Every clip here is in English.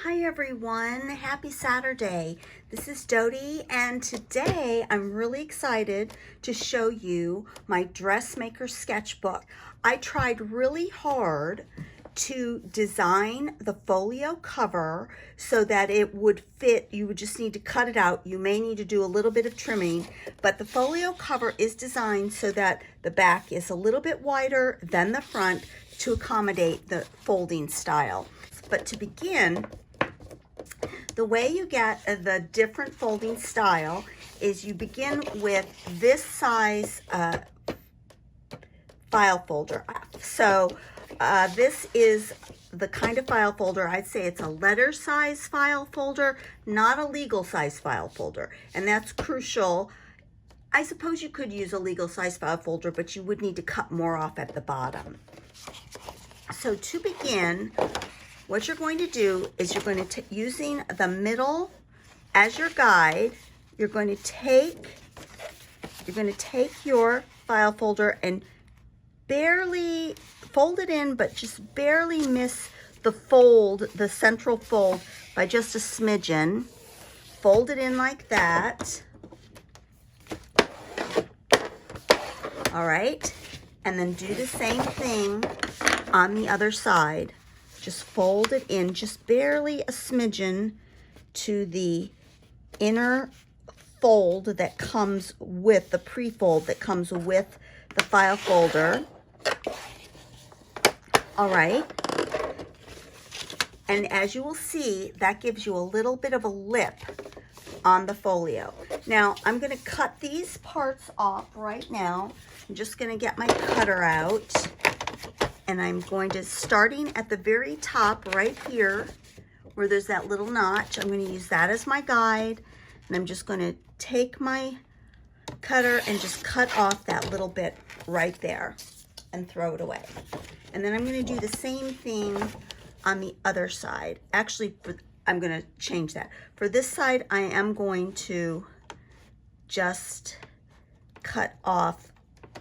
Hi everyone, happy Saturday. This is Dodie and today I'm really excited to show you my Dressmaker sketchbook. I tried really hard to design the folio cover so that it would fit. You would just need to cut it out. You may need to do a little bit of trimming, but the folio cover is designed so that the back is a little bit wider than the front to accommodate the folding style. But to begin, the way you get the different folding style is you begin with this size file folder. So this is the kind of file folder, I'd say it's a letter size file folder, not a legal size file folder. And that's crucial. I suppose you could use a legal size file folder, but you would need to cut more off at the bottom. So to begin, what you're going to do is you're going to, using the middle as your guide, you're going to take your file folder and barely fold it in, but just barely miss the fold, the central fold, by just a smidgen. Fold it in like that. All right, and then do the same thing on the other side. Just fold it in just barely a smidgen to the inner fold that comes with the pre-fold that comes with the file folder. All right. And as you will see, that gives you a little bit of a lip on the folio. Now, I'm going to cut these parts off right now. I'm just going to get my cutter out. And I'm going to, starting at the very top right here, where there's that little notch, I'm going to use that as my guide. And I'm just going to take my cutter and just cut off that little bit right there and throw it away. And then I'm going to do the same thing on the other side. Actually, I'm going to change that. For this side, I am going to just cut off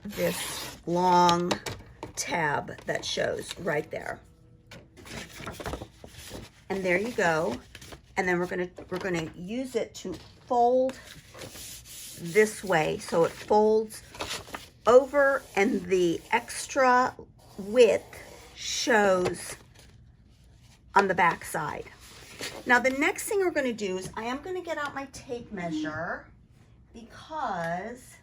this long tab that shows right there. And there you go. And then we're gonna use it to fold this way, so it folds over and the extra width shows on the back side. Now the next thing we're going to do is I am going to get out my tape measure, because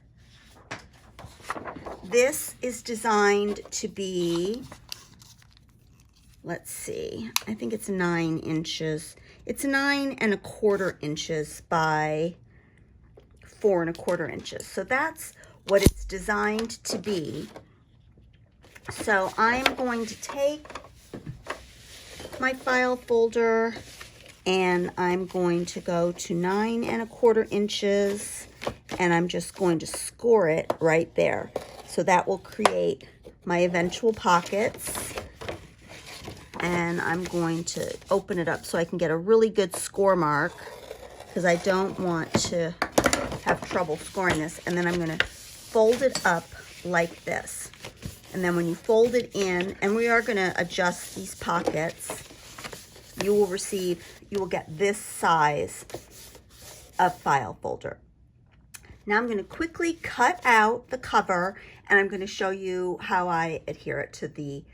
this is designed to be, let's see, I think it's 9 inches. It's 9¼ inches by 4¼ inches. So that's what it's designed to be. So I'm going to take my file folder and I'm going to go to 9¼ inches, and I'm just going to score it right there. So that will create my eventual pockets. And I'm going to open it up so I can get a really good score mark, because I don't want to have trouble scoring this. And then I'm going to fold it up like this. And then when you fold it in, and we are going to adjust these pockets, you will get this size of file folder. Now I'm going to quickly cut out the cover, and I'm going to show you how I adhere it to the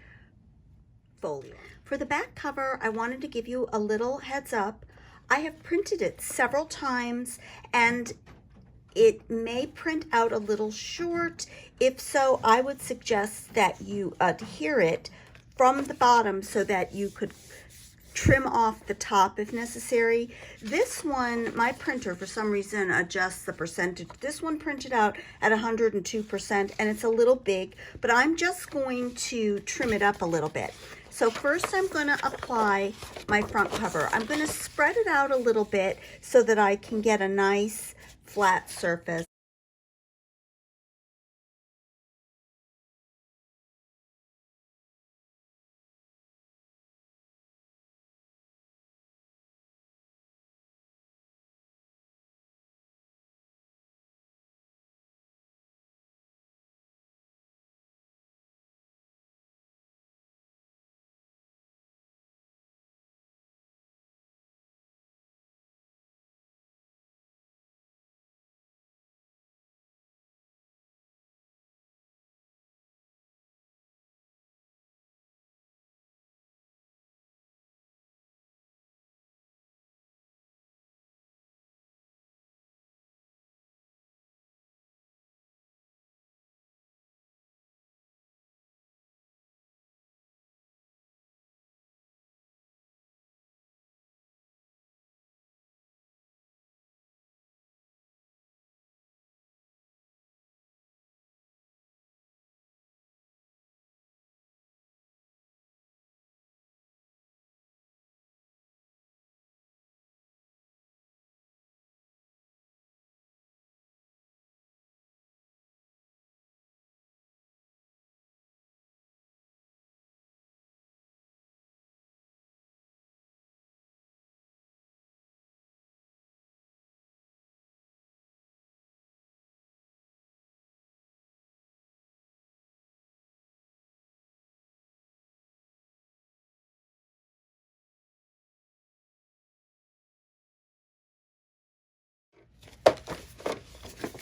folio. For the back cover, I wanted to give you a little heads up. I have printed it several times, and it may print out a little short. If so, I would suggest that you adhere it from the bottom so that you could trim off the top if necessary. This one, my printer for some reason adjusts the percentage. This one printed out at 102%, and it's a little big, but I'm just going to trim it up a little bit. So first I'm going to apply my front cover. I'm going to spread it out a little bit so that I can get a nice flat surface.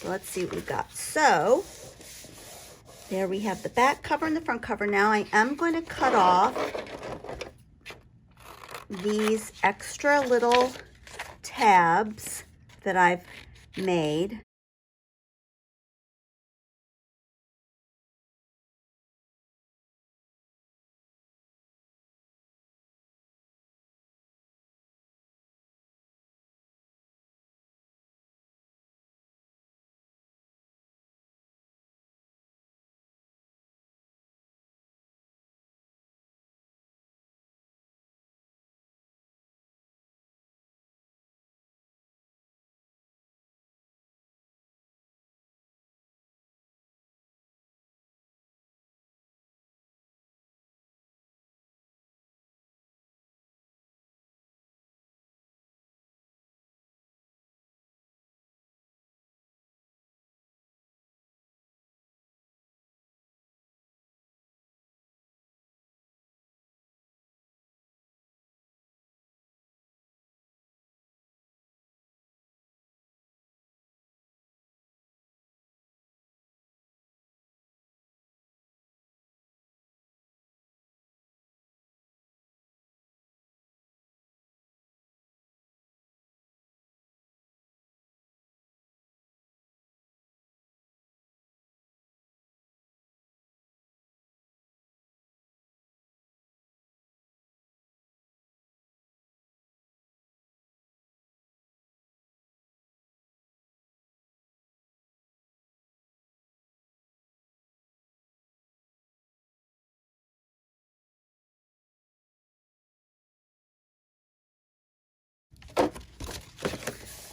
So let's see what we've got. So there we have the back cover and the front cover. Now I am going to cut off these extra little tabs that I've made.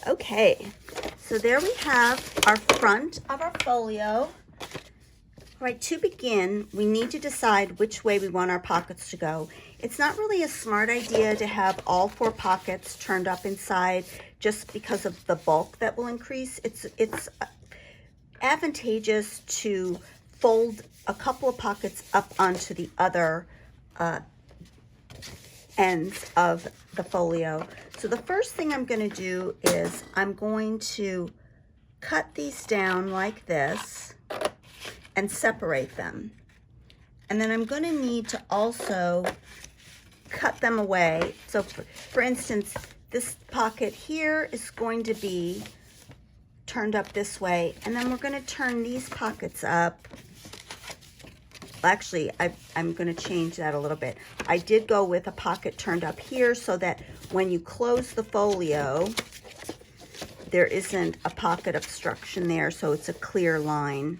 Okay, so there we have our front of our folio. All right, to begin, we need to decide which way we want our pockets to go. It's not really a smart idea to have all 4 pockets turned up inside just because of the bulk that will increase. It's advantageous to fold a couple of pockets up onto the other ends of the folio. So the first thing I'm going to do is I'm going to cut these down like this and separate them. And then I'm going to need to also cut them away. So for instance, this pocket here is going to be turned up this way, and then we're going to turn these pockets up. Actually, I'm going to change that a little bit. I did go with a pocket turned up here so that when you close the folio, there isn't a pocket obstruction there, so it's a clear line.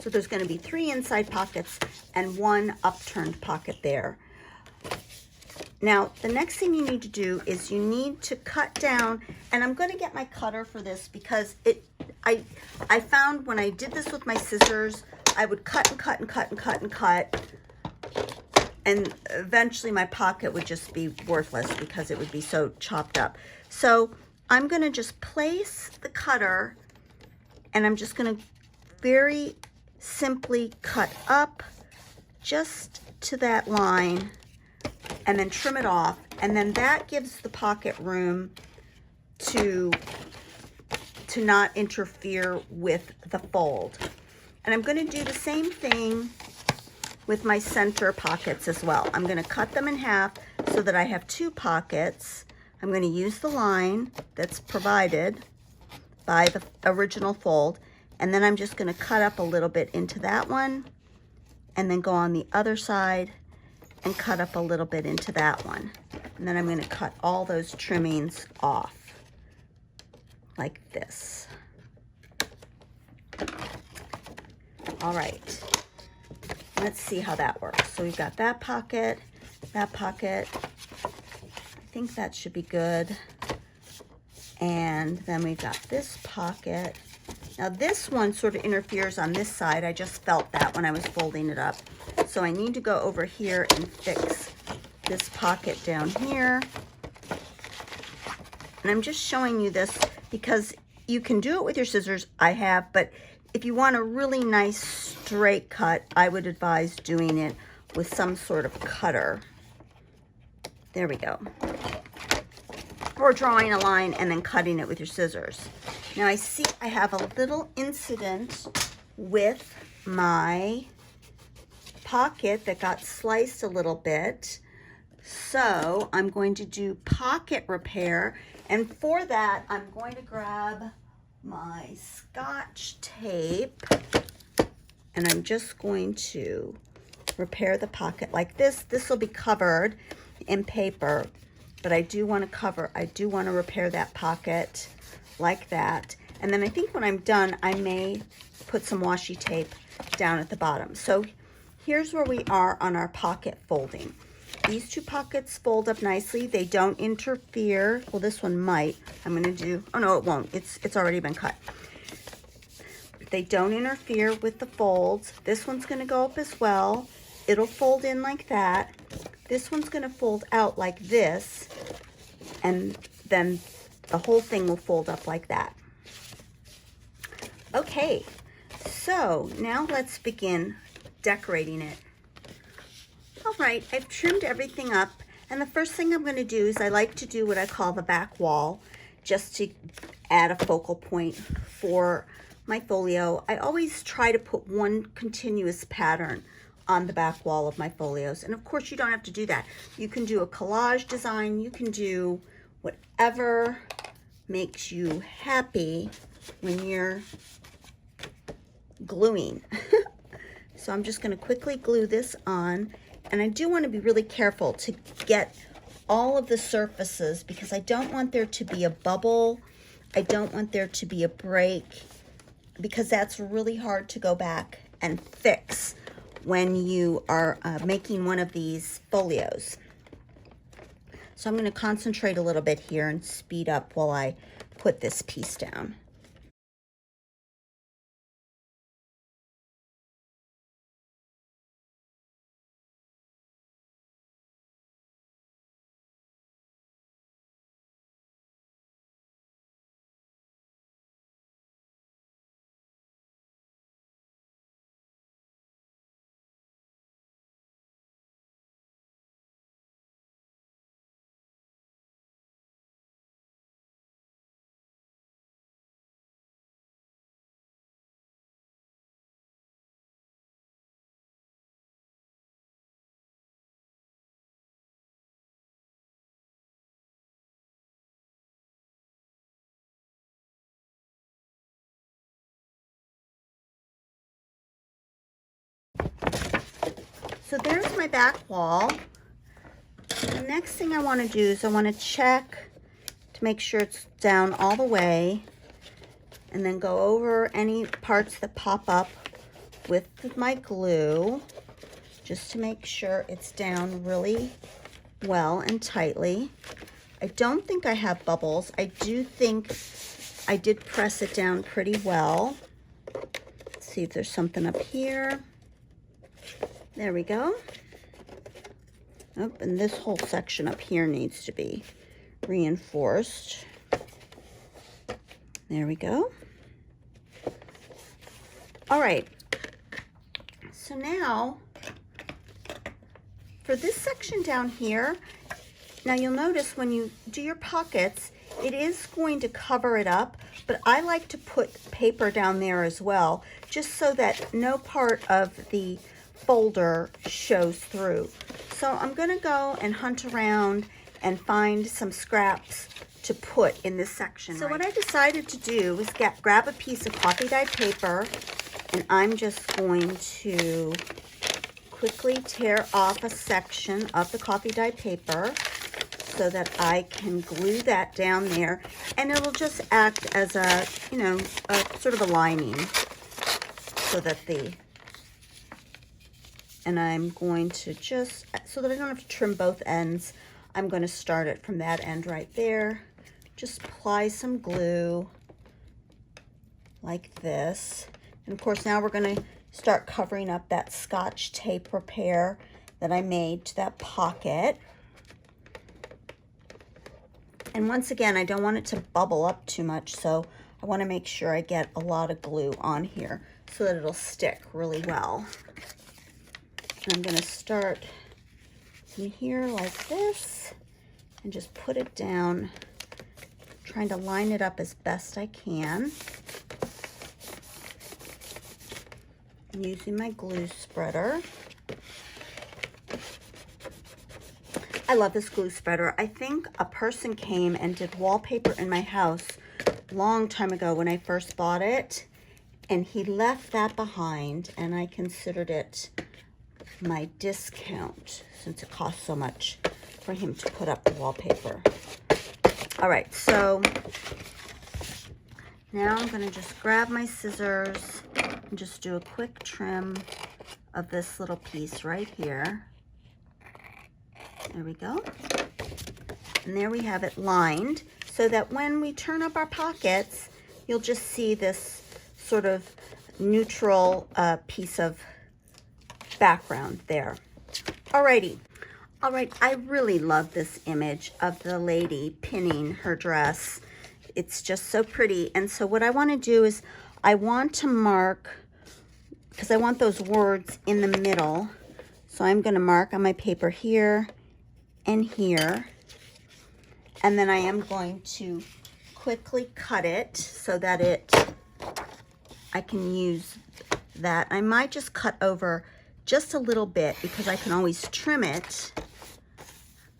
So there's going to be 3 inside pockets and 1 upturned pocket there. Now, the next thing you need to do is you need to cut down, and I'm going to get my cutter for this because I found when I did this with my scissors, I would cut and cut and cut and cut and cut, and eventually my pocket would just be worthless because it would be so chopped up. So I'm going to just place the cutter, and I'm just going to very simply cut up just to that line and then trim it off, and then that gives the pocket room to not interfere with the fold. And I'm going to do the same thing with my center pockets as well. I'm going to cut them in half so that I have 2 pockets. I'm going to use the line that's provided by the original fold, and then I'm just going to cut up a little bit into that one, and then go on the other side and cut up a little bit into that one. And then I'm going to cut all those trimmings off like this. All right, let's see how that works. So we've got that pocket, that pocket. I think that should be good. And then we've got this pocket. Now this one sort of interferes on this side. I just felt that when I was folding it up. So I need to go over here and fix this pocket down here. And I'm just showing you this because you can do it with your scissors. I have, but if you want a really nice straight cut, I would advise doing it with some sort of cutter. There we go. or drawing a line and then cutting it with your scissors. Now I see I have a little incident with my pocket that got sliced a little bit. So I'm going to do pocket repair, and for that I'm going to grab my Scotch tape and I'm just going to repair the pocket like this. This will be covered in paper, but I do want to repair that pocket like that. And then I think when I'm done, I may put some washi tape down at the bottom. So here's where we are on our pocket folding. These two pockets fold up nicely. They don't interfere. Well, this one might. I'm going to do, oh no, it won't. It's already been cut. They don't interfere with the folds. This one's going to go up as well. It'll fold in like that. This one's going to fold out like this, and then the whole thing will fold up like that. Okay, so now let's begin decorating it. All right, I've trimmed everything up, and the first thing I'm going to do is I like to do what I call the back wall, just to add a focal point for my folio. I always try to put one continuous pattern on the back wall of my folios, and of course you don't have to do that. You can do a collage design, you can do whatever makes you happy when you're gluing. So I'm just going to quickly glue this on, and I do want to be really careful to get all of the surfaces because I don't want there to be a bubble. I don't want there to be a break because that's really hard to go back and fix when you are making one of these folios. So I'm going to concentrate a little bit here and speed up while I put this piece down. So there's my back wall. The next thing I want to do is I want to check to make sure it's down all the way, and then go over any parts that pop up with my glue just to make sure it's down really well and tightly. I don't think I have bubbles. I do think I did press it down pretty well. Let's see if there's something up here. There we go. Oh, and this whole section up here needs to be reinforced. There we go. All right. So now, for this section down here, now you'll notice when you do your pockets, it is going to cover it up, but I like to put paper down there as well, just so that no part of the folder shows through. So I'm going to go and hunt around and find some scraps to put in this section. So what I decided to do was grab a piece of coffee dyed paper, and I'm just going to quickly tear off a section of the coffee dyed paper so that I can glue that down there, and it'll just act as a, you know, a sort of a lining so that and I'm going to just, so that I don't have to trim both ends, I'm going to start it from that end right there. Just apply some glue like this. And of course now we're going to start covering up that Scotch tape repair that I made to that pocket. And once again, I don't want it to bubble up too much, so I want to make sure I get a lot of glue on here so that it'll stick really well. I'm going to start in here like this and just put it down trying to line it up as best I can. I'm using my glue spreader. I love this glue spreader. I think a person came and did wallpaper in my house a long time ago when I first bought it, and he left that behind, and I considered it my discount since it cost so much for him to put up the wallpaper. All right, so now I'm going to just grab my scissors and just do a quick trim of this little piece right here. There we go. And there we have it lined so that when we turn up our pockets, you'll just see this sort of neutral piece of background there. Alrighty. All right, I really love this image of the lady pinning her dress. It's just so pretty. And so what I want to do is I want to mark, because I want those words in the middle. So I'm going to mark on my paper here and here. And then I am going to quickly cut it so that I can use that. I might just cut over just a little bit because I can always trim it.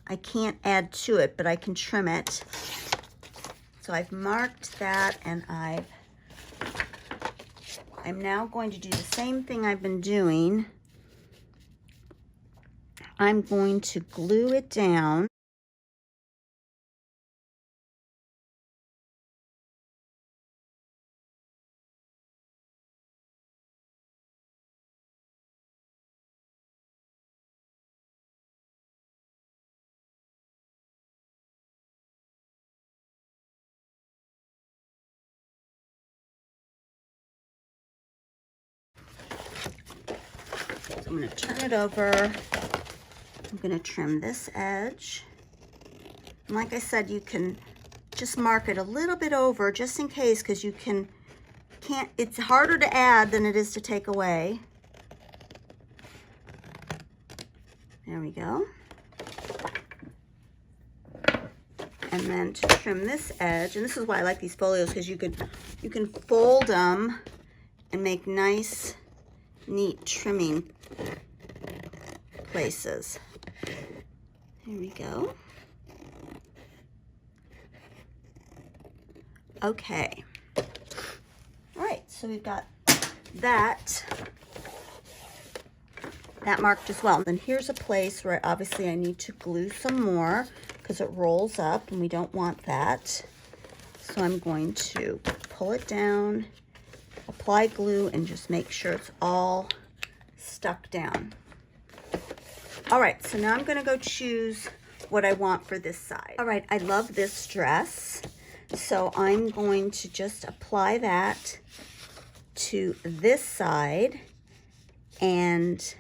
I can't add to it, but I can trim it. So I've marked that, and I'm now going to do the same thing I've been doing. I'm going to glue it down. So I'm going to turn it over. I'm going to trim this edge. And like I said, you can just mark it a little bit over just in case, because you can't, it's harder to add than it is to take away. There we go. And then to trim this edge, and this is why I like these folios, because you can fold them and make nice, neat trimming places. There we go. Okay. All right, so we've got that marked as well. And here's a place where obviously I need to glue some more because it rolls up and we don't want that. So I'm going to pull it down, apply glue, and just make sure it's all stuck down. All right, so now I'm gonna go choose what I want for this side. All right, I love this dress. So I'm going to just apply that to this side. And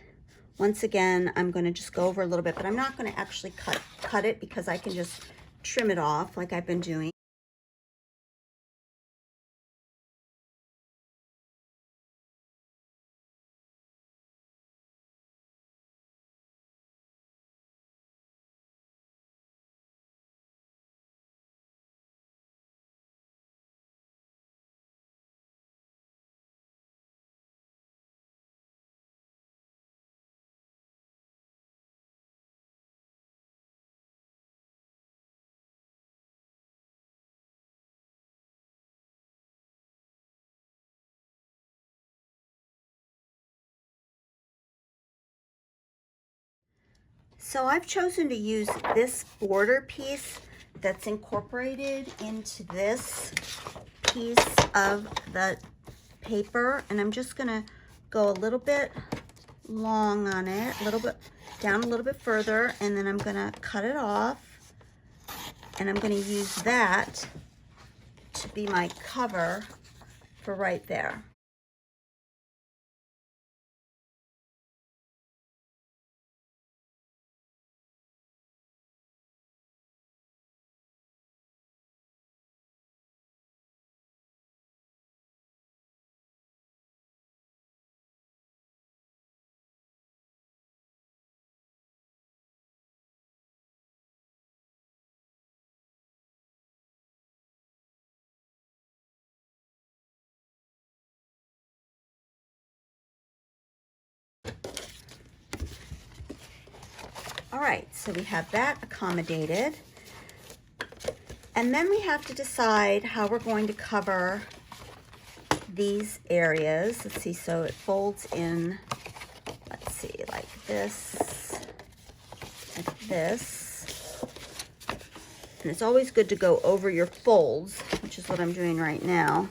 once again, I'm going to just go over a little bit, but I'm not going to actually cut it because I can just trim it off like I've been doing. So I've chosen to use this border piece that's incorporated into this piece of the paper, and I'm just gonna go a little bit long on it, a little bit down, a little bit further, and then I'm gonna cut it off, and I'm gonna use that to be my cover for right there. right, so we have that accommodated. And then we have to decide how we're going to cover these areas. Let's see, so it folds in, let's see, like this, like this. And it's always good to go over your folds, which is what I'm doing right now,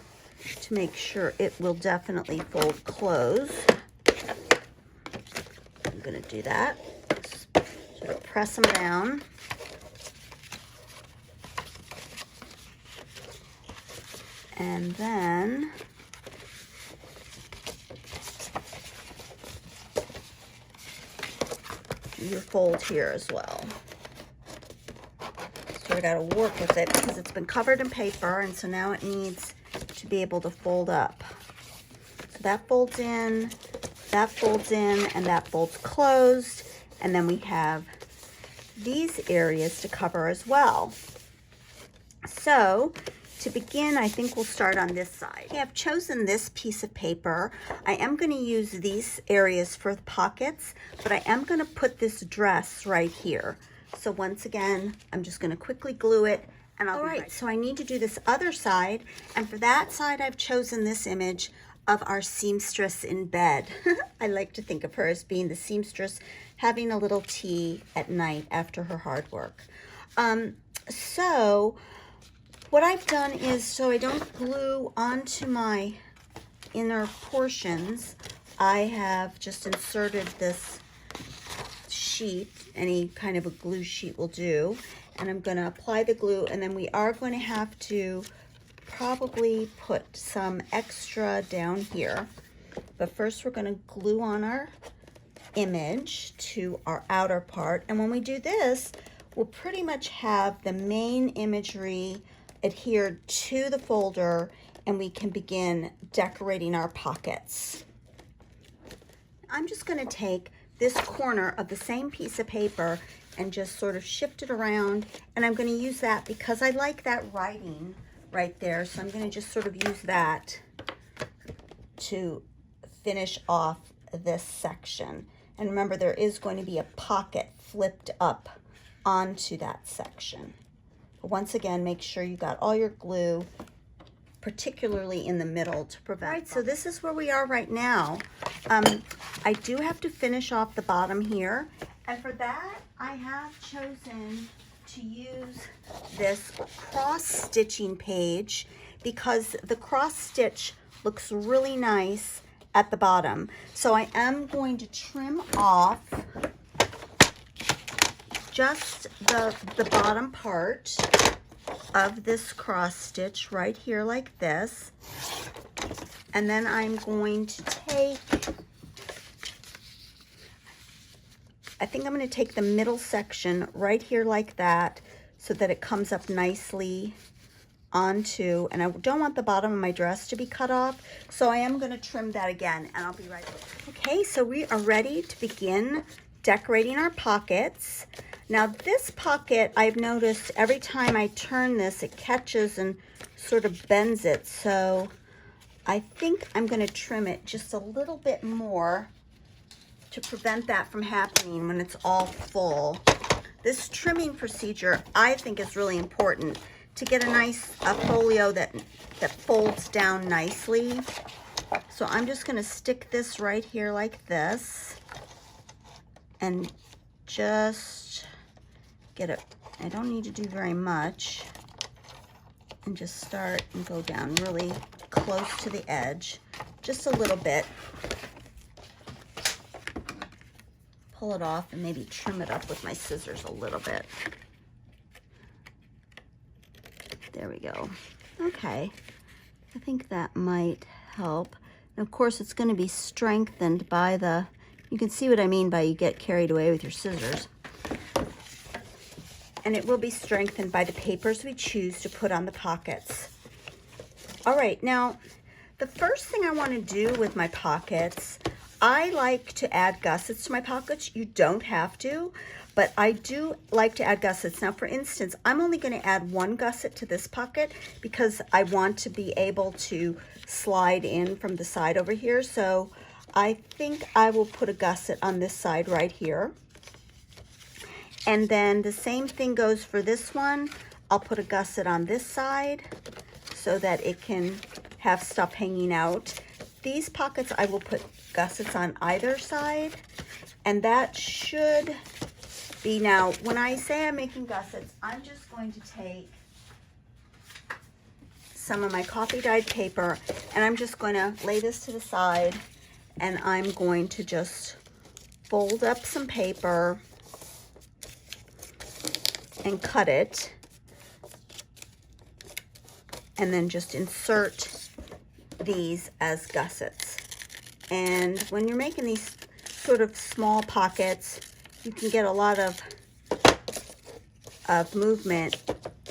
to make sure it will definitely fold close. I'm going to do that. Sort of press them down. And then do your fold here as well. So I got to work with it because it's been covered in paper, and so now it needs to be able to fold up. So that folds in, and that folds closed. And then we have these areas to cover as well. So to begin, I think we'll start on this side. Okay, I've chosen this piece of paper. I am going to use these areas for the pockets, but I am going to put this dress right here. So once again, I'm just going to quickly glue it, and I'll be right. So I need to do this other side, and for that side, I've chosen this image of our seamstress in bed. I like to think of her as being the seamstress having a little tea at night after her hard work. So what I've done is, so I don't glue onto my inner portions, I have just inserted this sheet, any kind of a glue sheet will do, and I'm going to apply the glue, and then we are going to have to probably put some extra down here. But first we're going to glue on our image to our outer part, and when we do this, we'll pretty much have the main imagery adhered to the folder, and we can begin decorating our pockets. I'm just going to take this corner of the same piece of paper and just sort of shift it around, and I'm going to use that because I like that writing right there, so I'm going to just sort of use that to finish off this section. And remember, there is going to be a pocket flipped up onto that section. But once again, make sure you got all your glue, particularly in the middle, to prevent. Right, so this is where we are right now. I do have to finish off the bottom here, and for that I have chosen to use this cross stitching page because the cross stitch looks really nice at the bottom. So I am going to trim off just the bottom part of this cross stitch right here like this, and then I'm going to take, I think I'm going to take the middle section right here like that so that it comes up nicely onto, and I don't want the bottom of my dress to be cut off, so I am going to trim that again, and I'll be right back. Okay, so we are ready to begin decorating our pockets. Now this pocket, I've noticed every time I turn this, it catches and sort of bends it, so I think I'm going to trim it just a little bit more to prevent that from happening when it's all full. This trimming procedure, I think, is really important to get a nice folio that folds down nicely. So I'm just going to stick this right here like this and just get it. I don't need to do very much, and just start and go down really close to the edge, just a little bit. Pull it off and maybe trim it up with my scissors a little bit. There we go. Okay, I think that might help. And of course, it's going to be strengthened by the, you can see what I mean by you get carried away with your scissors. And it will be strengthened by the papers we choose to put on the pockets. All right, now the first thing I want to do with my pockets, I like to add gussets to my pockets. You don't have to, but I do like to add gussets. Now, for instance, I'm only going to add one gusset to this pocket because I want to be able to slide in from the side over here. So I think I will put a gusset on this side right here. And then the same thing goes for this one. I'll put a gusset on this side so that it can have stuff hanging out. These pockets, I will put gussets on either side, and that should be, now when I say I'm making gussets, I'm just going to take some of my coffee dyed paper and I'm just going to lay this to the side, and I'm going to just fold up some paper and cut it, and then just insert these as gussets. And when you're making these sort of small pockets, you can get a lot of movement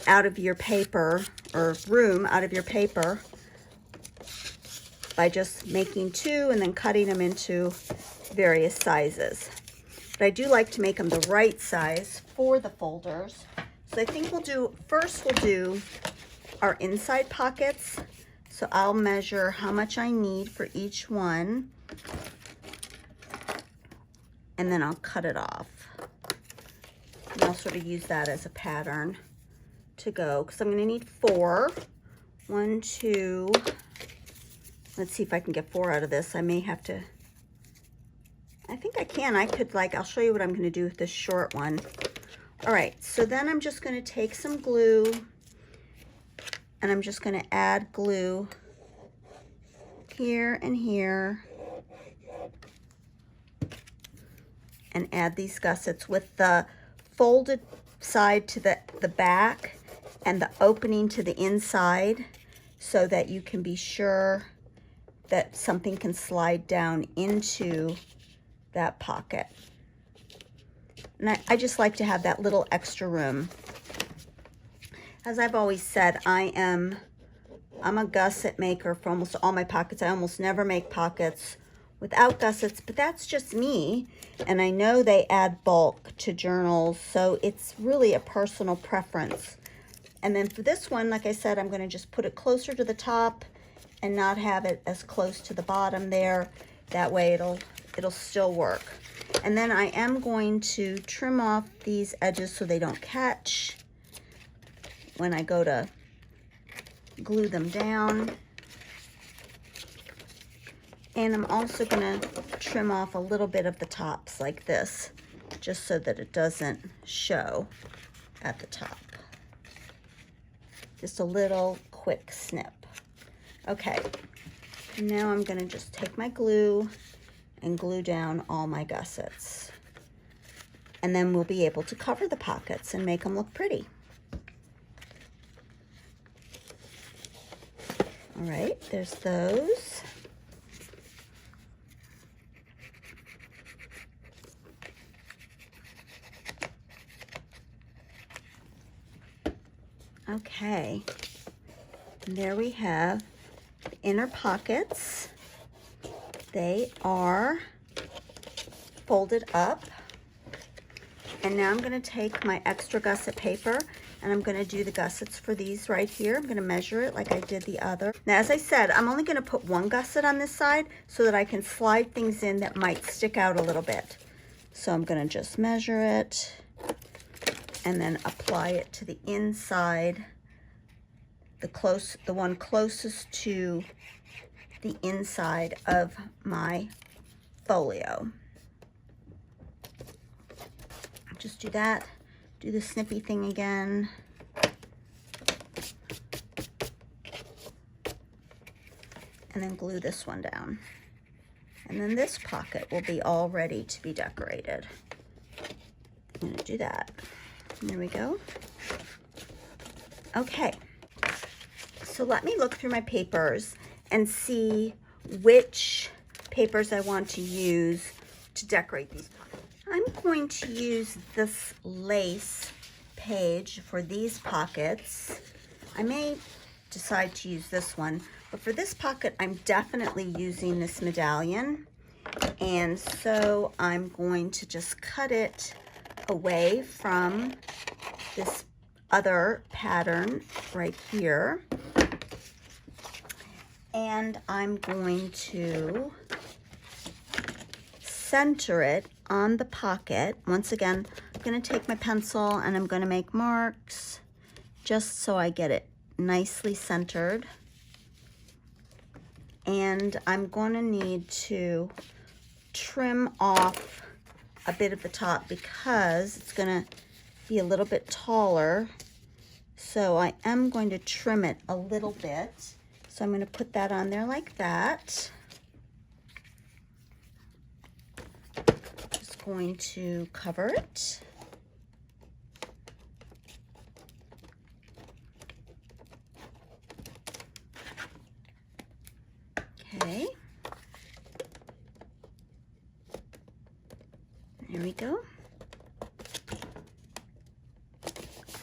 out of your paper, or room out of your paper, by just making two and then cutting them into various sizes. But I do like to make them the right size for the folders. So I think first we'll do our inside pockets. So I'll measure how much I need for each one, and then I'll cut it off. And I'll sort of use that as a pattern to go, because I'm going to need 4. 1, 2, let's see if I can get 4 out of this. I may have to, I think I can. I could, I'll show you what I'm going to do with this short one. All right, so then I'm just going to take some glue, and I'm just going to add glue here and here, and add these gussets with the folded side to the back and the opening to the inside, so that you can be sure that something can slide down into that pocket. And I just like to have that little extra room. As I've always said, I'm a gusset maker for almost all my pockets. I almost never make pockets without gussets, but that's just me. And I know they add bulk to journals, so it's really a personal preference. And then for this one, like I said, I'm going to just put it closer to the top and not have it as close to the bottom there. That way it'll still work. And then I am going to trim off these edges so they don't catch when I go to glue them down. And I'm also going to trim off a little bit of the tops like this, just so that it doesn't show at the top. Just a little quick snip. Okay, now I'm going to just take my glue and glue down all my gussets. And then we'll be able to cover the pockets and make them look pretty. All right, there's those. Okay, and there we have the inner pockets. They are folded up. And now I'm going to take my extra gusset paper and I'm going to do the gussets for these right here. I'm going to measure it like I did the other. Now, as I said, I'm only going to put one gusset on this side so that I can slide things in that might stick out a little bit. So I'm going to just measure it and then apply it to the inside, the one closest to the inside of my folio. Just do that, do the snippy thing again. And then glue this one down. And then this pocket will be all ready to be decorated. I'm going to do that. There we go. Okay, so let me look through my papers and see which papers I want to use to decorate these pockets. I'm going to use this lace page for these pockets. I may decide to use this one, but for this pocket, I'm definitely using this medallion. And so I'm going to just cut it away from this other pattern right here. And I'm going to center it on the pocket. Once again, going to take my pencil and I'm going to make marks just so I get it nicely centered. And I'm going to need to trim off a bit of the top because it's going to be a little bit taller. So I am going to trim it a little bit. So I'm going to put that on there like that. Just going to cover it. Okay. There we go.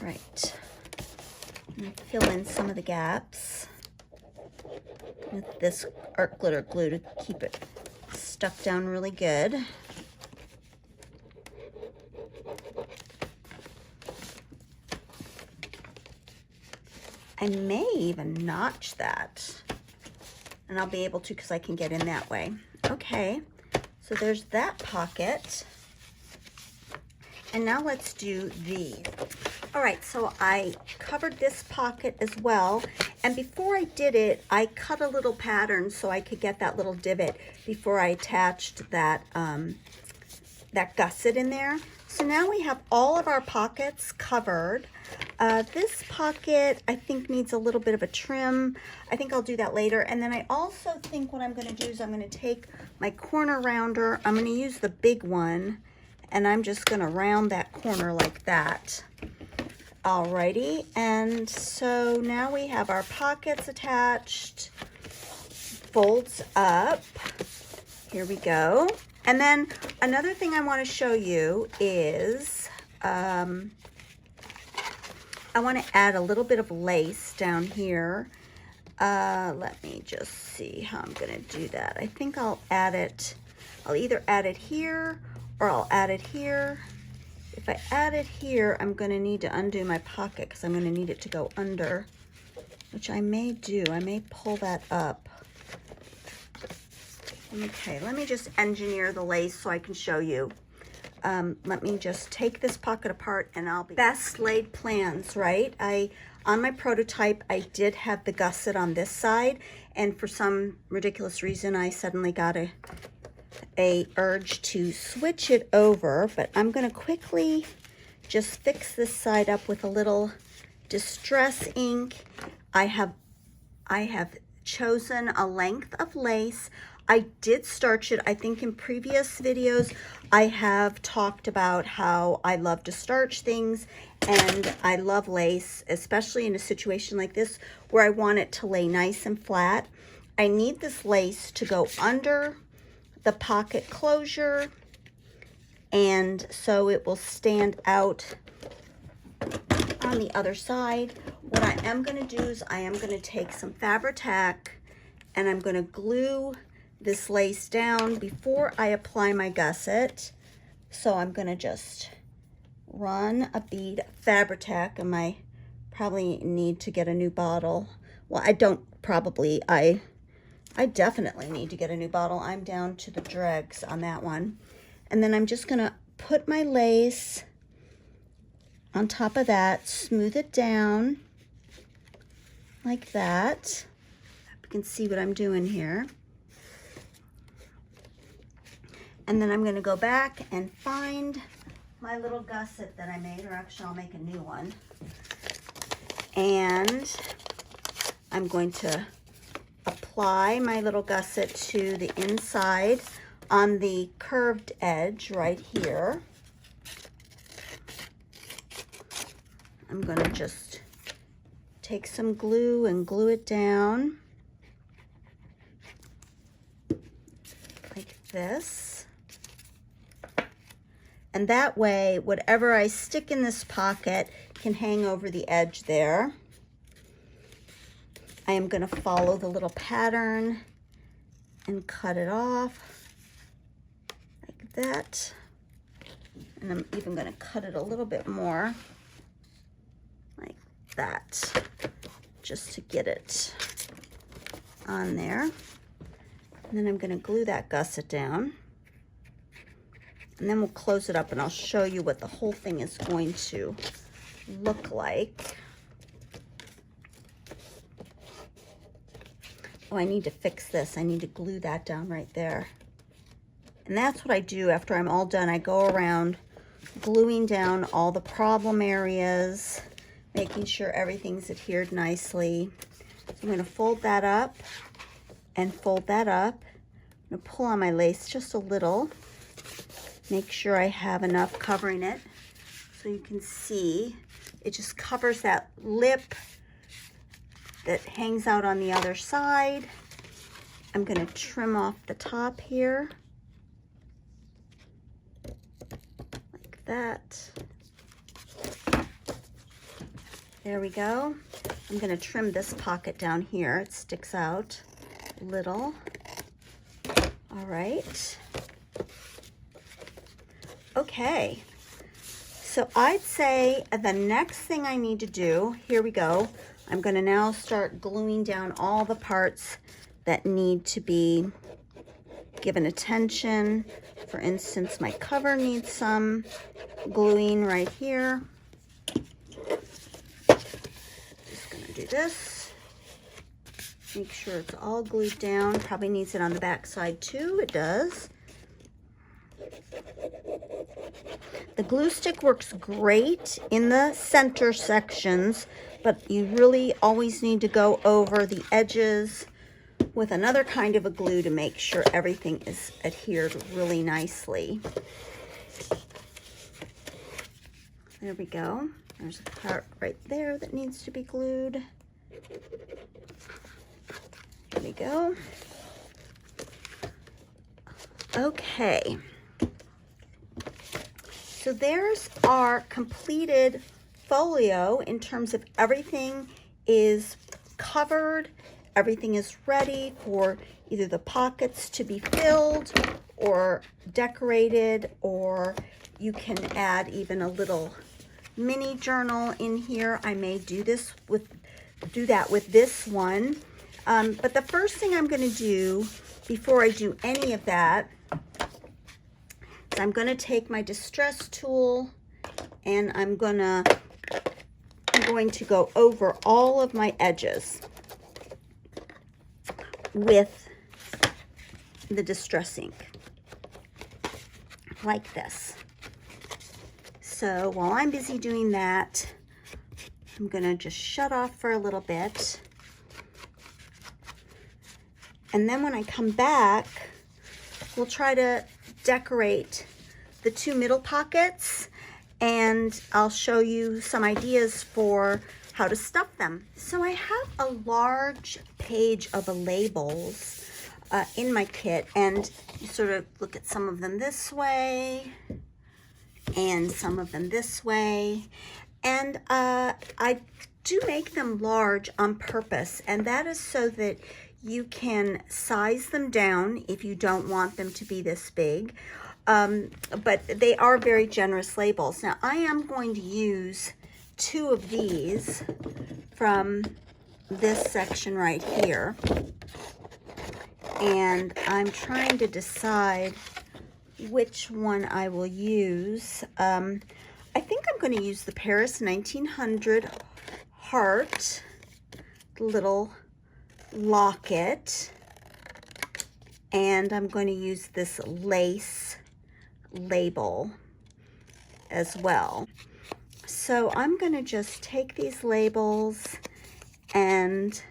Right. I'm going to fill in some of the gaps with this art glitter glue to keep it stuck down really good. I may even notch that, and I'll be able to because I can get in that way. Okay, so there's that pocket. And now let's do these. All right, so I covered this pocket as well. And before I did it, I cut a little pattern so I could get that little divot before I attached that, that gusset in there. So now we have all of our pockets covered. This pocket, I think, needs a little bit of a trim. I think I'll do that later. And then I also think what I'm going to do is I'm going to take my corner rounder. I'm going to use the big one, and I'm just going to round that corner like that. Alrighty, and so now we have our pockets attached, folds up. Here we go. And then another thing I want to show you is I want to add a little bit of lace down here. Let me just see how I'm going to do that. I think I'll add it. I'll either add it here or I'll add it here. If I add it here, I'm going to need to undo my pocket because I'm going to need it to go under, which I may do. I may pull that up. Okay, let me just engineer the lace so I can show you. Let me just take this pocket apart and I'll be best laid plans, right? On my prototype, I did have the gusset on this side, and for some ridiculous reason, I suddenly got a urge to switch it over, but I'm going to quickly just fix this side up with a little distress ink. I have chosen a length of lace. I did starch it. I think in previous videos I have talked about how I love to starch things, and I love lace, especially in a situation like this where I want it to lay nice and flat. I need this lace to go under the pocket closure, and so it will stand out on the other side. What I am going to do is I am going to take some Fabri-Tac and I'm going to glue this lace down before I apply my gusset. So I'm going to just run a bead of Fabri-Tac, and I probably need to get a new bottle. Well, I definitely need to get a new bottle. I'm down to the dregs on that one. And then I'm just going to put my lace on top of that, smooth it down like that. You can see what I'm doing here. And then I'm going to go back and find my little gusset that I made, or actually I'll make a new one. And I'm going to apply my little gusset to the inside on the curved edge right here. I'm going to just take some glue and glue it down like this. And that way, whatever I stick in this pocket can hang over the edge there. I am going to follow the little pattern and cut it off like that. And I'm even going to cut it a little bit more like that, just to get it on there. And then I'm going to glue that gusset down. And then we'll close it up and I'll show you what the whole thing is going to look like. Oh, I need to fix this. I need to glue that down right there. And that's what I do after I'm all done. I go around gluing down all the problem areas, making sure everything's adhered nicely. So I'm going to fold that up and fold that up. I'm going to pull on my lace just a little. Make sure I have enough covering it so you can see. It just covers that lip that hangs out on the other side. I'm going to trim off the top here. Like that. There we go. I'm going to trim this pocket down here. It sticks out a little. All right. Okay. So I'd say the next thing I need to do, here we go. I'm going to now start gluing down all the parts that need to be given attention. For instance, my cover needs some gluing right here. Just going to do this. Make sure it's all glued down. Probably needs it on the back side too. It does. The glue stick works great in the center sections, but you really always need to go over the edges with another kind of a glue to make sure everything is adhered really nicely. There we go. There's a part right there that needs to be glued. There we go. Okay. So there's our completed folio in terms of everything is covered, everything is ready for either the pockets to be filled or decorated, or you can add even a little mini journal in here. I may do that with this one. But the first thing I'm going to do before I do any of that, I'm going to take my distress tool and I'm going to go over all of my edges with the distress ink like this. So while I'm busy doing that, I'm going to just shut off for a little bit. And then when I come back, we'll try to decorate the two middle pockets, and I'll show you some ideas for how to stuff them. So I have a large page of labels in my kit, and you sort of look at some of them this way and some of them this way, and I do make them large on purpose, and that is so that you can size them down if you don't want them to be this big. But they are very generous labels. Now I am going to use two of these from this section right here. And I'm trying to decide which one I will use. I think I'm going to use the Paris 1900 heart little locket, and I'm going to use this lace label as well. So I'm going to just take these labels and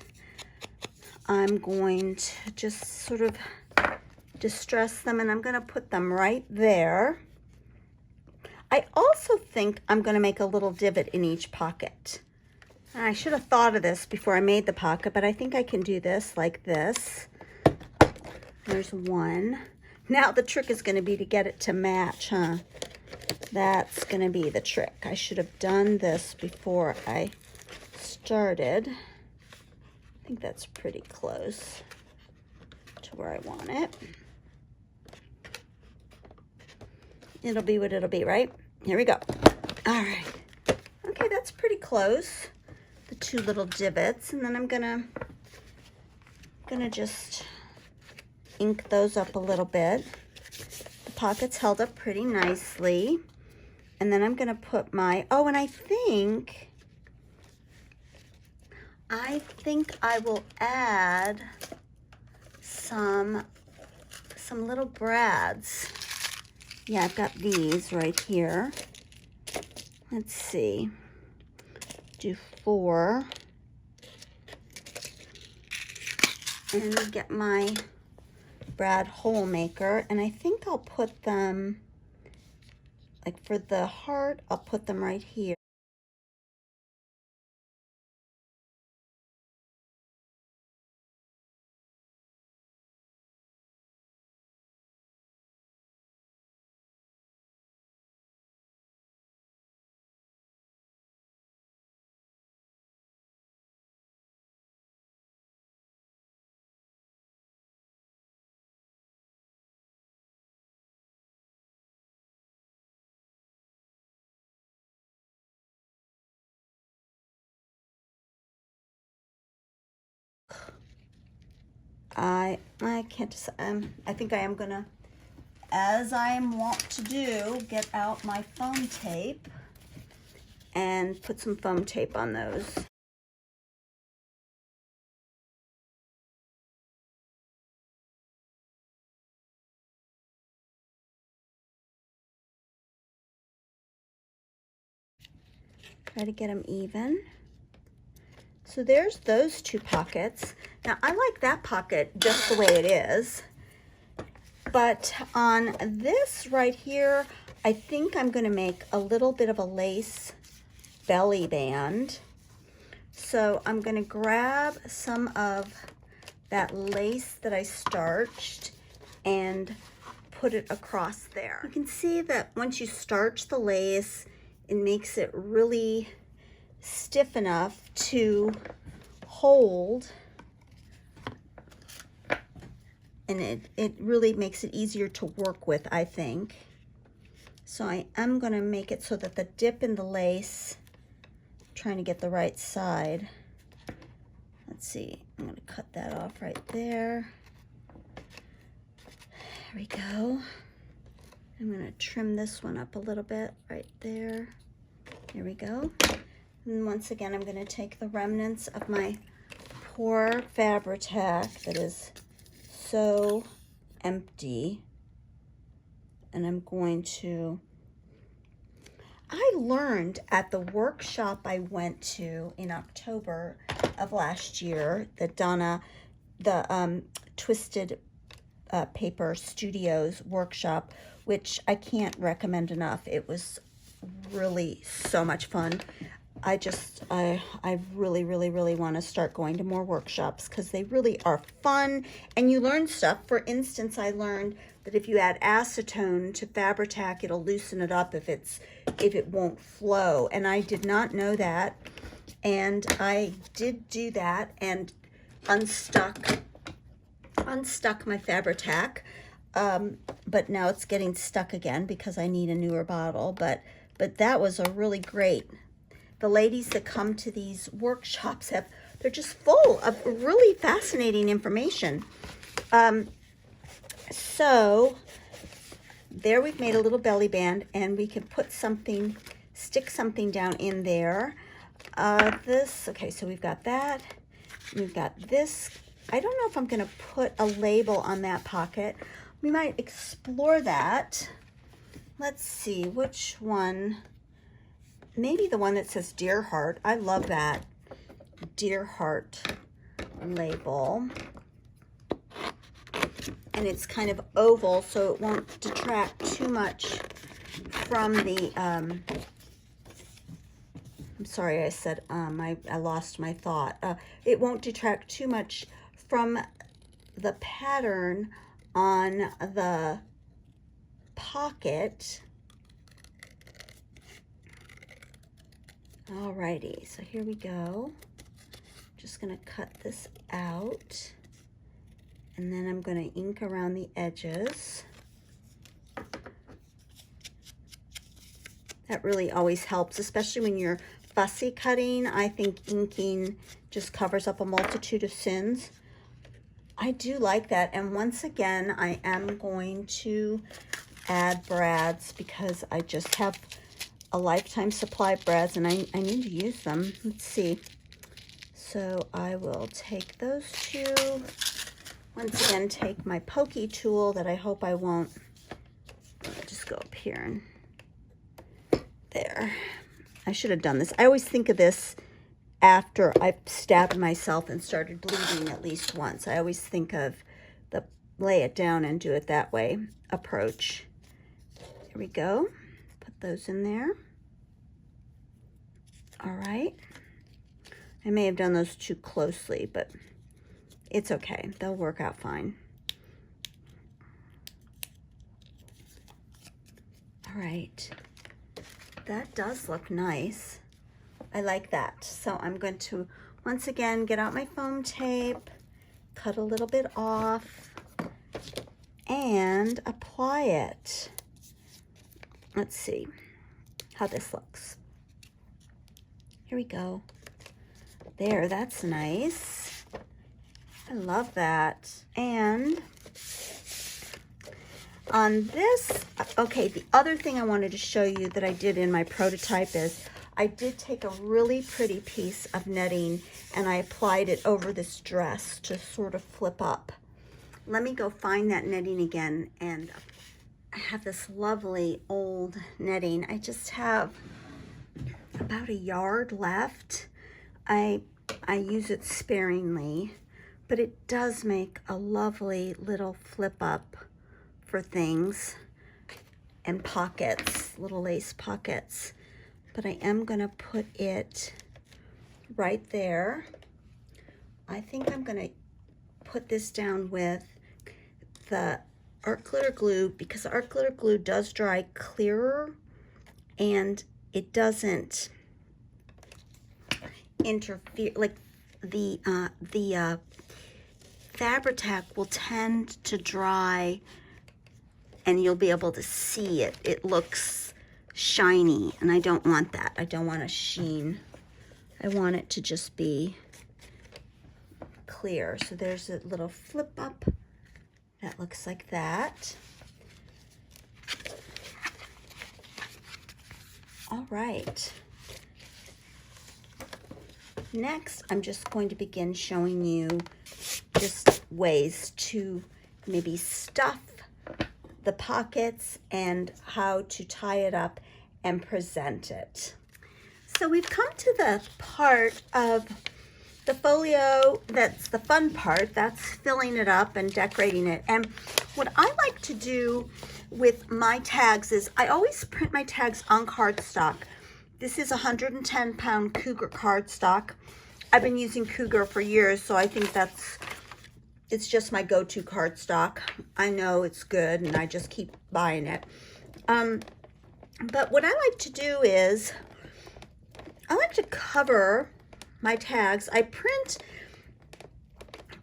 I'm going to just sort of distress them, and I'm going to put them right there. I also think I'm going to make a little divot in each pocket. I should have thought of this before I made the pocket, but I think I can do this like this. There's one. Now the trick is going to be to get it to match, huh? That's going to be the trick. I should have done this before I started. I think that's pretty close to where I want it. It'll be what it'll be, right? Here we go. All right. Okay, that's pretty close. The two little divots, and then I'm gonna just ink those up a little bit. The pocket's held up pretty nicely. And then I'm going to put my, oh, and I think I will add some little brads. Yeah, I've got these right here. Let's see. Do 4. And get my brad hole maker, and I think I'll put them, like for the heart, I'll put them right here. I can't decide. I think I am gonna, as I am wont to do, get out my foam tape and put some foam tape on those. Try to get them even. So there's those 2 pockets. Now I like that pocket just the way it is. But on this right here, I think I'm going to make a little bit of a lace belly band. So I'm going to grab some of that lace that I starched and put it across there. You can see that once you starch the lace, it makes it really stiff enough to hold, and it really makes it easier to work with, I think. So I am going to make it so that the dip in the lace, trying to get the right side. Let's see, I'm going to cut that off right there. There we go. I'm going to trim this one up a little bit right there. There we go. And once again, I'm going to take the remnants of my poor Fabri-Tac that is so empty, and I'm going to, I learned at the workshop I went to in October of last year, the Twisted Paper Studios workshop, which I can't recommend enough. It was really so much fun. I really want to start going to more workshops because they really are fun and you learn stuff. For instance, I learned that if you add acetone to Fabri-Tac, it'll loosen it up if it won't flow. And I did not know that. And I did do that and unstuck my Fabri-Tac. But now it's getting stuck again because I need a newer bottle. But that was a really great. The ladies that come to these workshops they're just full of really fascinating information. So there we've made a little belly band, and we can put something, stick something down in there. Okay, so we've got that. We've got this. I don't know if I'm going to put a label on that pocket. We might explore that. Let's see, which one? Maybe the one that says Dear Heart. I love that Dear Heart label. And it's kind of oval, so it won't detract too much from the, I'm sorry, I said, I lost my thought. It won't detract too much from the pattern on the pocket. Alrighty, so here we go. Just gonna cut this out, and then I'm gonna ink around the edges. That really always helps, especially when you're fussy cutting. I think inking just covers up a multitude of sins. I do like that, and once again, I am going to add brads because I just have a lifetime supply of brads and I need to use them. Let's see. So I will take those two. Once again, take my pokey tool that I hope I won't. Just go up here and there. I should have done this. I always think of this after I've stabbed myself and started bleeding at least once. I always think of the lay it down and do it that way approach. Here we go. Put those in there. All right. I may have done those too closely, but it's okay. They'll work out fine. All right. That does look nice. I like that. So I'm going to, once again, get out my foam tape, cut a little bit off, and apply it. Let's see how this looks. Here we go. There, that's nice. I love that. And on this, okay, the other thing I wanted to show you that I did in my prototype is I did take a really pretty piece of netting and I applied it over this dress to sort of flip up. Let me go find that netting again, and I have this lovely old netting. I just have about a yard left. I use it sparingly, but it does make a lovely little flip up for things and pockets, little lace pockets. But I am gonna put it right there. I think I'm gonna put this down with the art glitter glue because art glitter glue does dry clearer and it doesn't interfere, like the Fabri-Tac will tend to dry and you'll be able to see it. It looks shiny and I don't want that. I don't want a sheen. I want it to just be clear. So there's a little flip up that looks like that. All right. Next, I'm just going to begin showing you just ways to maybe stuff the pockets and how to tie it up and present it. So we've come to the part of the folio that's the fun part. That's filling it up and decorating it. And what I like to do with my tags is I always print my tags on cardstock. This is 110-pound Cougar cardstock. I've been using Cougar for years, so I think it's just my go-to cardstock. I know it's good, and I just keep buying it. But what I like to do is I like to cover my tags. I print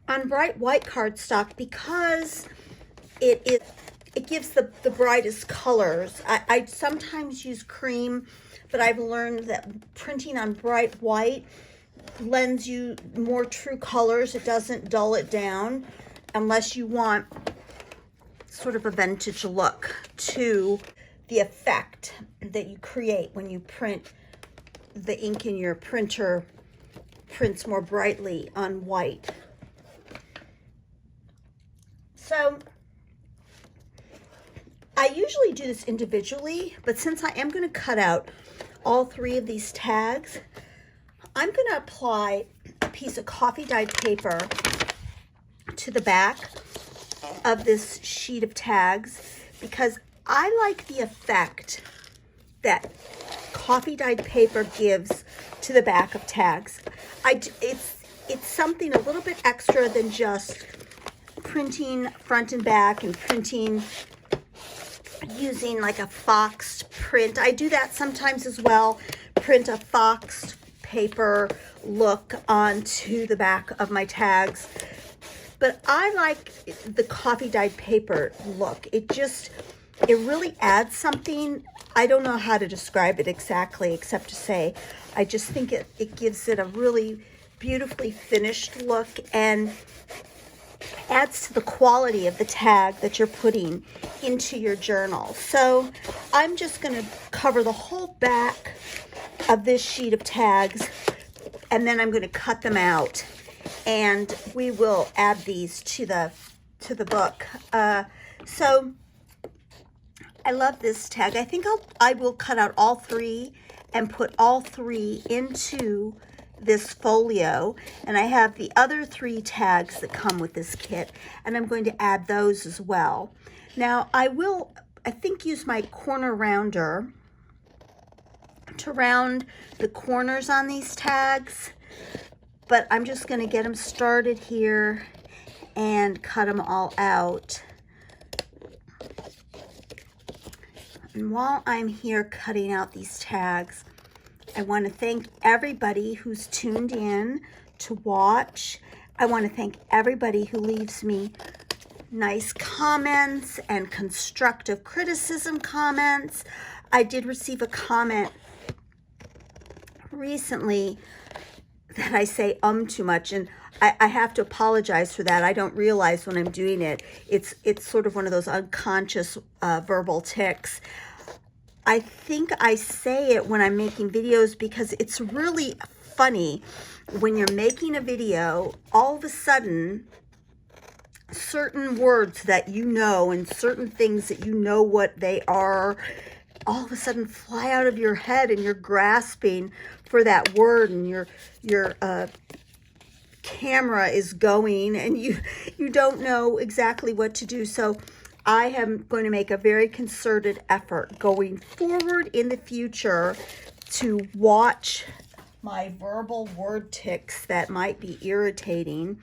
on bright white cardstock because it gives the brightest colors. I sometimes use cream, but I've learned that printing on bright white lends you more true colors. It doesn't dull it down unless you want sort of a vintage look to the effect that you create when you print. The ink in your printer prints more brightly on white. So I usually do this individually, but since I am going to cut out all three of these tags, I'm going to apply a piece of coffee dyed paper to the back of this sheet of tags because I like the effect that coffee dyed paper gives to the back of tags. It's something a little bit extra than just printing front and back and printing using like a foxed print. I do that sometimes as well, print a foxed paper look onto the back of my tags. But I like the coffee dyed paper look. It really adds something. I don't know how to describe it exactly except to say I just think it gives it a really beautifully finished look, and adds to the quality of the tag that you're putting into your journal. So I'm just going to cover the whole back of this sheet of tags, and then I'm going to cut them out, and we will add these to the book. So I love this tag. I think I will cut out all three and put all three into this folio, and I have the other three tags that come with this kit, and I'm going to add those as well. Now I think use my corner rounder to round the corners on these tags, but I'm just going to get them started here and cut them all out. And while I'm here cutting out these tags, I want to thank everybody who's tuned in to watch. I want to thank everybody who leaves me nice comments and constructive criticism comments. I did receive a comment recently that I say too much, and I have to apologize for that. I don't realize when I'm doing it. It's sort of one of those unconscious verbal tics. I think I say it when I'm making videos because it's really funny when you're making a video, all of a sudden, certain words that you know and certain things that you know what they are, all of a sudden fly out of your head, and you're grasping for that word, and your camera is going, and you don't know exactly what to do. So I am going to make a very concerted effort going forward in the future to watch my verbal word tics that might be irritating.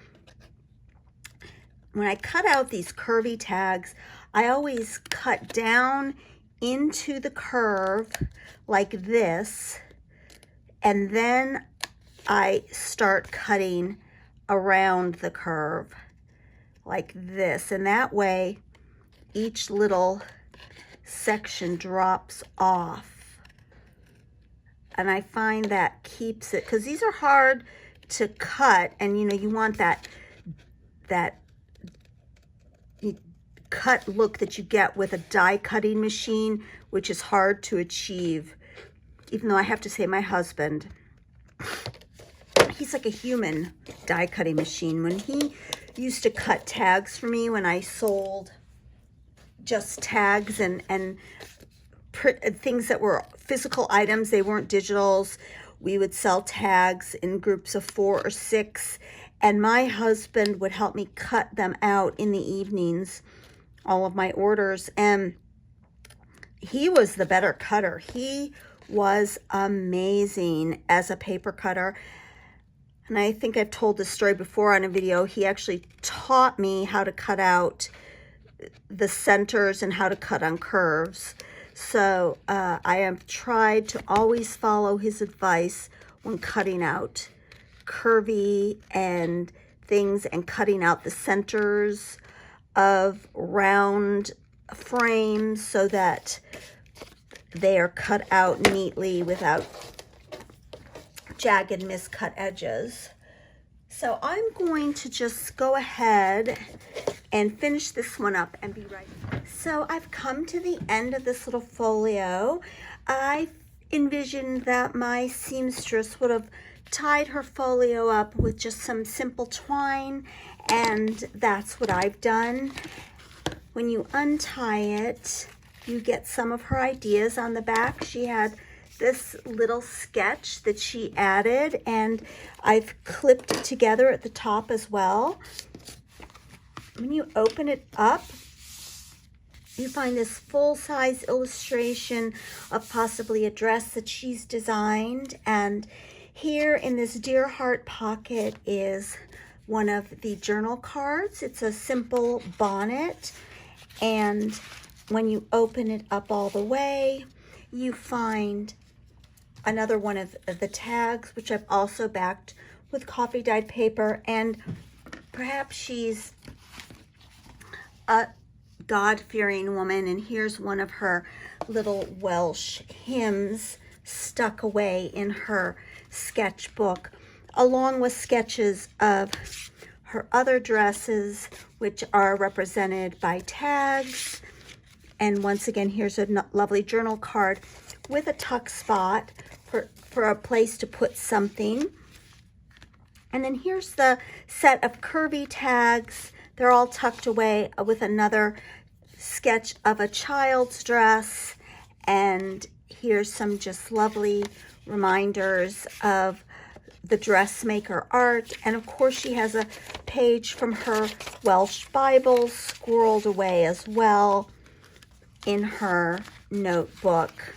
When I cut out these curvy tags, I always cut down into the curve like this, and then I start cutting around the curve like this, and that way each little section drops off, and I find that keeps it, because these are hard to cut, and you want that cut look that you get with a die cutting machine, which is hard to achieve. Even though I have to say, my husband, he's like a human die cutting machine. When he used to cut tags for me, when I sold just tags and things that were physical items, they weren't digitals, we would sell tags in groups of 4 or 6, and my husband would help me cut them out in the evenings, all of my orders, and he was the better cutter. He was amazing as a paper cutter, and I think I've told this story before on a video. He actually taught me how to cut out the centers and how to cut on curves. So I have tried to always follow his advice when cutting out curvy and things, and cutting out the centers of round frames so that they are cut out neatly without jagged miscut edges. So I'm going to just go ahead and finish this one up and be right back. So I've come to the end of this little folio. I envisioned that my seamstress would have tied her folio up with just some simple twine, and that's what I've done. When you untie it, you get some of her ideas on the back. She had this little sketch that she added, and I've clipped it together at the top as well. When you open it up, you find this full-size illustration of possibly a dress that she's designed, and here in this dear heart pocket is one of the journal cards. It's a simple bonnet, and when you open it up all the way, you find another one of the tags, which I've also backed with coffee dyed paper, and perhaps she's a God-fearing woman, and here's one of her little Welsh hymns stuck away in her sketchbook, along with sketches of her other dresses, which are represented by tags. And once again, here's a lovely journal card with a tuck spot for a place to put something. And then here's the set of curvy tags. They're all tucked away with another sketch of a child's dress. And here's some just lovely reminders of the Dressmaker art. And of course, she has a page from her Welsh Bible squirreled away as well in her notebook.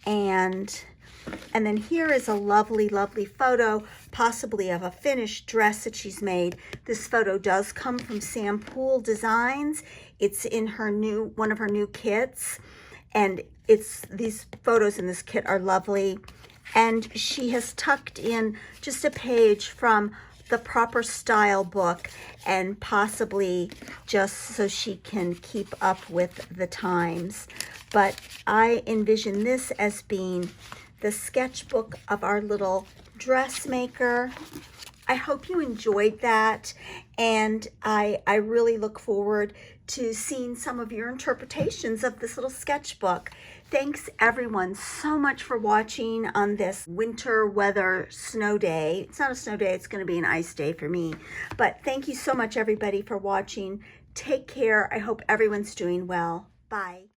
And then here is a lovely, lovely photo, possibly of a finished dress that she's made. This photo does come from Sam Poole Designs. It's in her one of her new kits. And these photos in this kit are lovely. And she has tucked in just a page from the Proper Style book, and possibly just so she can keep up with the times. But I envision this as being the sketchbook of our little dressmaker. I hope you enjoyed that, and I really look forward to seeing some of your interpretations of this little sketchbook. Thanks everyone so much for watching on this winter weather snow day. It's not a snow day, it's going to be an ice day for me. But thank you so much everybody for watching. Take care. I hope everyone's doing well. Bye.